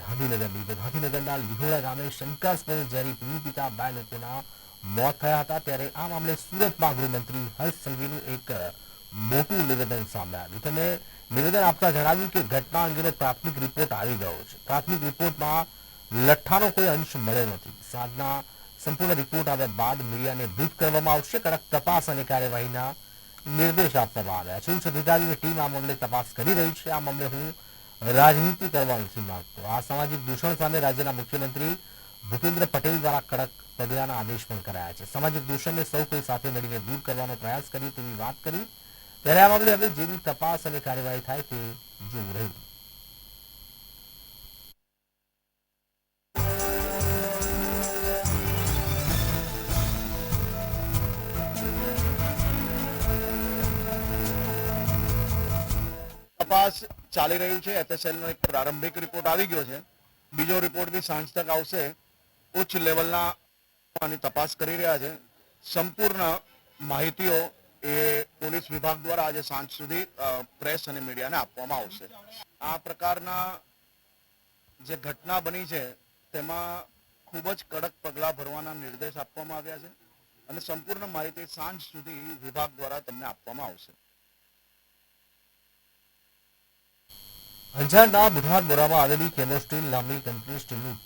ગાંધીનગરના લીહોડા ગામે શંકાસ્પદ ઝેરી પીણું પીતા 2 લોકોના મોત થયા હતા. ત્યારે આ મામલે સુરતમાં ગૃહમંત્રી હર્ષ સંઘવીનું એક મોટું નિવેદન સામે આવ્યું. તેમણે નિવેદન આપતા જણાવ્યું કે ઘટના અંગેનો પ્રાથમિક રિપોર્ટ આવી ગયો છે. પ્રાથમિક રિપોર્ટમાં લઠ્ઠાનો કોઈ અંશ મળ્યો નથી. સાંજના સંપૂર્ણ રિપોર્ટ આવ્યા બાદ મીડિયાને બ્રીફ કરવામાં આવશે. કડક તપાસ અને કાર્યવાહીના નિર્દેશ આપવામાં આવ્યા છે. ઉચ્ચ અધિકારીની ટીમ આ મામલે તપાસ કરી રહી છે. આ મામલે હું રાજનીતિ કરવા નથી માંગતો. આ સામાજિક દૂષણ સામે રાજ્યના મુખ્યમંત્રી ભૂપેન્દ્ર પટેલ દ્વારા કડક પગલાંના આદેશ પણ કરાયા છે. સામાજિક દૂષણને સૌ કોઈ સાથે મળીને દૂર કરવાનો પ્રયાસ કરીએ તેવી વાત કરી. ત્યારે આ મામલે હવે જેવી તપાસ અને કાર્યવાહી થાય તે જોવું રહ્યું. તપાસ ચાલી રહ્યું છે. એફએસએલ નો એક પ્રારંભિક રિપોર્ટ આવી ગયો છે. બીજો રિપોર્ટ બી સાંજ તક આવશે. ઉચ્ચ લેવલના તપાસ કરી રહ્યા છે. સંપૂર્ણ માહિતીઓ એ પોલીસ વિભાગ દ્વારા આજે સાંજ સુધી પ્રેસ અને મીડિયાને આપવામાં આવશે. આ પ્રકારના જે ઘટના બની છે તેમાં ખૂબ જ કડક પગલાં ભરવાના નિર્દેશ આપવામાં આવ્યા છે અને સંપૂર્ણ માહિતી સાંજ સુધી વિભાગ દ્વારા તમને આપવામાં આવશે. અંજારના બુઢારપુરામાં આવેલી કેમોસ્ટીલ નામની કંપની સ્ટીલનું